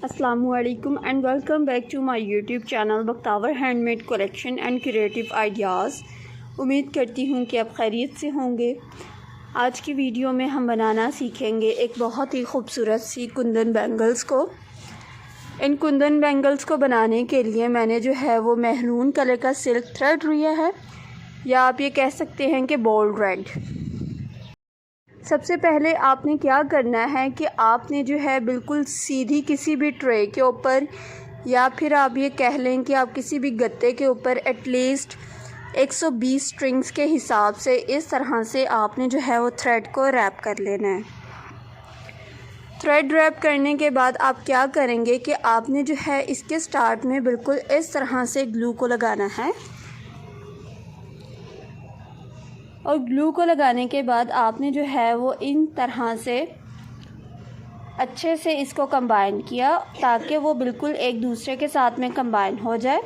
Assalamualaikum and welcome back to my YouTube channel Bakhtawar handmade collection and creative ideas. उम्मीद करती हूँ कि आप खैरियत से होंगे। आज की वीडियो में हम बनाना सीखेंगे एक बहुत ही खूबसूरत सी कुंदन बैंगल्स को। इन कुंदन बैंगल्स को बनाने के लिए मैंने जो है वो महरून कलर का सिल्क थ्रेड लिया है, या आप ये कह सकते हैं कि बोल्ड रेड। सबसे पहले आपने क्या करना है कि आपने जो है बिल्कुल सीधी किसी भी ट्रे के ऊपर, या फिर आप ये कह लें कि आप किसी भी गत्ते के ऊपर एटलीस्ट 120 स्ट्रिंग्स के हिसाब से इस तरह से आपने जो है वो थ्रेड को रैप कर लेना है। थ्रेड रैप करने के बाद आप क्या करेंगे कि आपने जो है इसके स्टार्ट में बिल्कुल इस तरह से ग्लू को लगाना है, और ग्लू को लगाने के बाद आपने जो है वो इन तरह से अच्छे से इसको कंबाइन किया ताकि वो बिल्कुल एक दूसरे के साथ में कंबाइन हो जाए।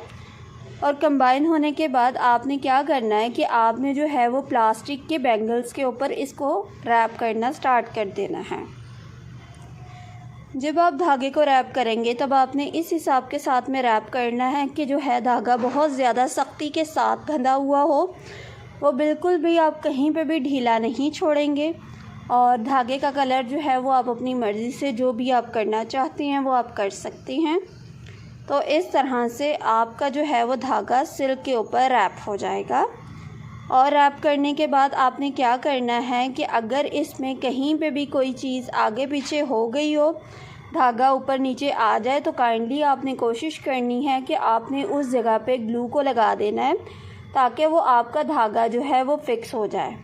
और कंबाइन होने के बाद आपने क्या करना है कि आपने जो है वो प्लास्टिक के बैंगल्स के ऊपर इसको रैप करना स्टार्ट कर देना है। जब आप धागे को रैप करेंगे तब आपने इस हिसाब के साथ में रैप करना है कि जो है धागा बहुत ज़्यादा सख्ती के साथ बंधा हुआ हो, वो बिल्कुल भी आप कहीं पे भी ढीला नहीं छोड़ेंगे। और धागे का कलर जो है वो आप अपनी मर्ज़ी से जो भी आप करना चाहते हैं वो आप कर सकते हैं। तो इस तरह से आपका जो है वो धागा सिल्क के ऊपर रैप हो जाएगा। और रैप करने के बाद आपने क्या करना है कि अगर इसमें कहीं पे भी कोई चीज़ आगे पीछे हो गई हो, धागा ऊपर नीचे आ जाए, तो काइंडली आपने कोशिश करनी है कि आपने उस जगह पे ग्लू को लगा देना है ताकि वो आपका धागा जो है वो फ़िक्स हो जाए।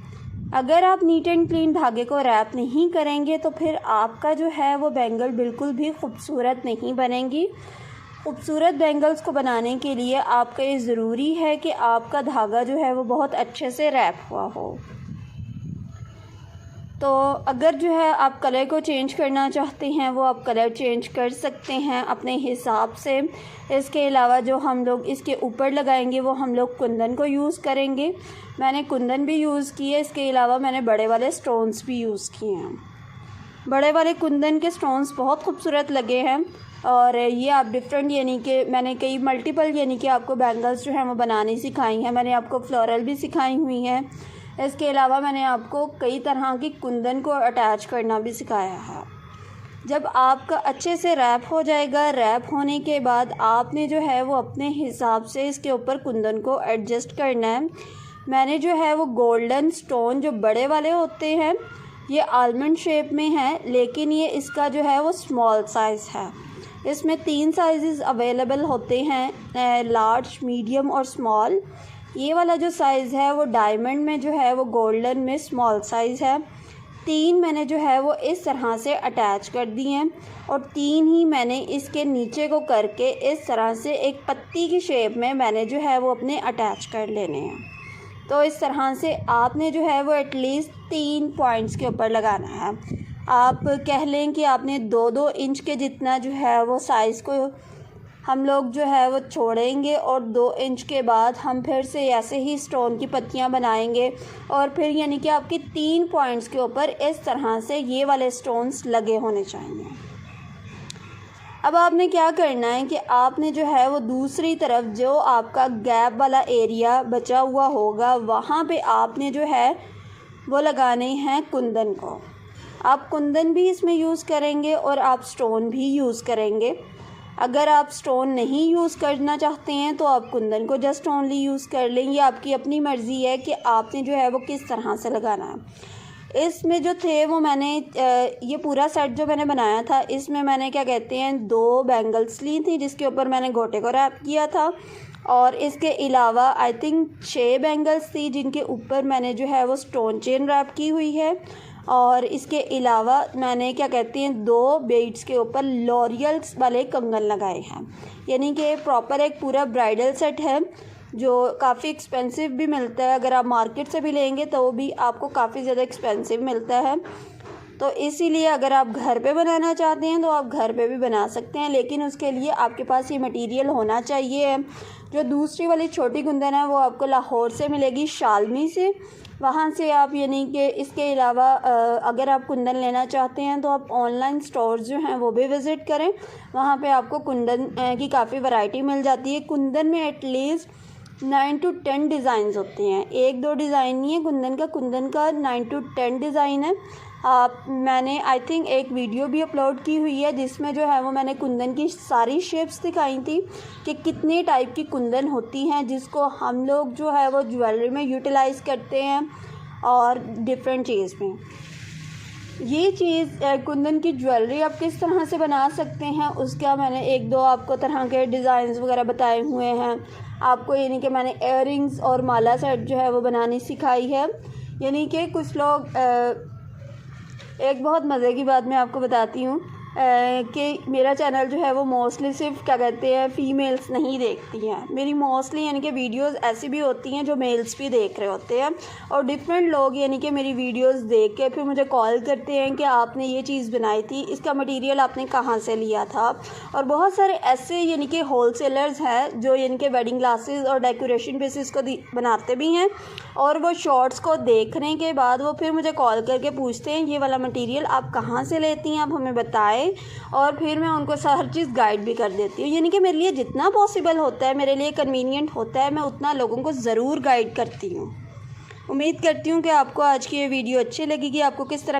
अगर आप नीट एंड क्लीन धागे को रैप नहीं करेंगे तो फिर आपका जो है वो बैंगल बिल्कुल भी खूबसूरत नहीं बनेंगी। खूबसूरत बैंगल्स को बनाने के लिए आपका ये ज़रूरी है कि आपका धागा जो है वो बहुत अच्छे से रैप हुआ हो। तो अगर जो है आप कलर को चेंज करना चाहते हैं वो आप कलर चेंज कर सकते हैं अपने हिसाब से। इसके अलावा जो हम लोग इसके ऊपर लगाएंगे वो हम लोग कुंदन को यूज़ करेंगे। मैंने कुंदन भी यूज़ की है, इसके अलावा मैंने बड़े वाले स्टोन्स भी यूज़ किए हैं। बड़े वाले कुंदन के स्टोन्स बहुत खूबसूरत लगे हैं। और ये आप डिफरेंट यानी कि मैंने कई मल्टीपल यानी कि आपको बैंगल्स जो हैं वो बनानी सिखाई हैं। मैंने आपको फ्लोरल भी सिखाई हुई हैं। इसके अलावा मैंने आपको कई तरह की कुंदन को अटैच करना भी सिखाया है। जब आपका अच्छे से रैप हो जाएगा, रैप होने के बाद आपने जो है वो अपने हिसाब से इसके ऊपर कुंदन को एडजस्ट करना है। मैंने जो है वो गोल्डन स्टोन जो बड़े वाले होते हैं, ये आलमंड शेप में है, लेकिन ये इसका जो है वो स्मॉल साइज़ है। इसमें 3 साइज़ अवेलेबल होते हैं, लार्ज, मीडियम और स्मॉल। ये वाला जो साइज़ है वो डायमंड में जो है वो गोल्डन में स्मॉल साइज़ है। 3 मैंने जो है वो इस तरह से अटैच कर दिए हैं, और 3 ही मैंने इसके नीचे को करके इस तरह से एक पत्ती की शेप में मैंने जो है वो अपने अटैच कर लेने हैं। तो इस तरह से आपने जो है वो एटलीस्ट 3 पॉइंट्स के ऊपर लगाना है। आप कह लें कि आपने 2-2 इंच के जितना जो है वो साइज़ को हम लोग जो है वो छोड़ेंगे, और 2 इंच के बाद हम फिर से ऐसे ही स्टोन की पत्तियां बनाएंगे, और फिर यानी कि आपकी 3 पॉइंट्स के ऊपर इस तरह से ये वाले स्टोन्स लगे होने चाहिए। अब आपने क्या करना है कि आपने जो है वो दूसरी तरफ जो आपका गैप वाला एरिया बचा हुआ होगा वहाँ पे आपने जो है वो लगाने हैं कुंदन को। आप कुंदन भी इसमें यूज़ करेंगे और आप स्टोन भी यूज़ करेंगे। अगर आप स्टोन नहीं यूज़ करना चाहते हैं तो आप कुंदन को जस्ट ओनली यूज़ कर लें। ये आपकी अपनी मर्ज़ी है कि आपने जो है वो किस तरह से लगाना है। इसमें जो थे वो मैंने ये पूरा सेट जो मैंने बनाया था, इसमें मैंने क्या कहते हैं 2 बैंगल्स ली थी जिसके ऊपर मैंने गोटे को रैप किया था, और इसके अलावा आई थिंक 6 बैंगल्स थी जिनके ऊपर मैंने जो है वो स्टोन चेन रैप की हुई है। और इसके अलावा मैंने क्या कहते हैं 2 बीड्स के ऊपर लॉरियल्स वाले कंगन लगाए हैं। यानी कि प्रॉपर एक पूरा ब्राइडल सेट है जो काफ़ी एक्सपेंसिव भी मिलता है। अगर आप मार्केट से भी लेंगे तो वो भी आपको काफ़ी ज़्यादा एक्सपेंसिव मिलता है। तो इसीलिए अगर आप घर पे बनाना चाहते हैं तो आप घर पे भी बना सकते हैं, लेकिन उसके लिए आपके पास ये मटेरियल होना चाहिए। जो दूसरी वाली छोटी कुंदन है वो आपको लाहौर से मिलेगी, शालमी से। वहाँ से आप यानी कि इसके अलावा अगर आप कुंदन लेना चाहते हैं तो आप ऑनलाइन स्टोर्स जो हैं वो भी विज़िट करें। वहाँ पे आपको कुंदन की काफ़ी वैरायटी मिल जाती है। कुंदन में एटलीस्ट 9 to 10 डिज़ाइंस होते हैं, 1-2 डिज़ाइन नहीं है कुंदन का 9 to 10 डिज़ाइन है। मैंने आई थिंक एक वीडियो भी अपलोड की हुई है जिसमें जो है वो मैंने कुंदन की सारी शेप्स दिखाई थी कि कितने टाइप की कुंदन होती हैं जिसको हम लोग जो है वो ज्वेलरी में यूटिलाइज़ करते हैं और डिफरेंट चीज़ में। ये चीज़ कुंदन की ज्वेलरी आप किस तरह से बना सकते हैं उसका मैंने 1-2 आपको तरह के डिज़ाइंस वगैरह बताए हुए हैं आपको, यानी कि मैंने इयररिंग्स और माला सेट जो है वो बनानी सिखाई है। यानी कि कुछ लोग एक बहुत मज़े की बात मैं आपको बताती हूँ कि मेरा चैनल जो है वो मोस्टली सिर्फ क्या कहते हैं फ़ीमेल्स नहीं देखती हैं। मेरी मोस्टली यानी कि वीडियोस ऐसी भी होती हैं जो मेल्स भी देख रहे होते हैं, और डिफरेंट लोग यानी कि मेरी वीडियोस देख के फिर मुझे कॉल करते हैं कि आपने ये चीज़ बनाई थी, इसका मटेरियल आपने कहाँ से लिया था। और बहुत सारे ऐसे यानी कि होलसेलर्स हैं जो यानी कि वेडिंग ग्लासेस और डेकोरेशन पीसेस को बनाते भी हैं, और वो शॉर्ट्स को देखने के बाद वो फिर मुझे कॉल करके पूछते हैं ये वाला मटेरियल आप कहाँ से लेती हैं, आप हमें बताएं। और फिर मैं उनको हर चीज़ गाइड भी कर देती हूँ। यानी कि मेरे लिए जितना पॉसिबल होता है, मेरे लिए कन्वीनियंट होता है, मैं उतना लोगों को ज़रूर गाइड करती हूँ। उम्मीद करती हूँ कि आपको आज की ये वीडियो अच्छी लगेगी। आपको किस तरह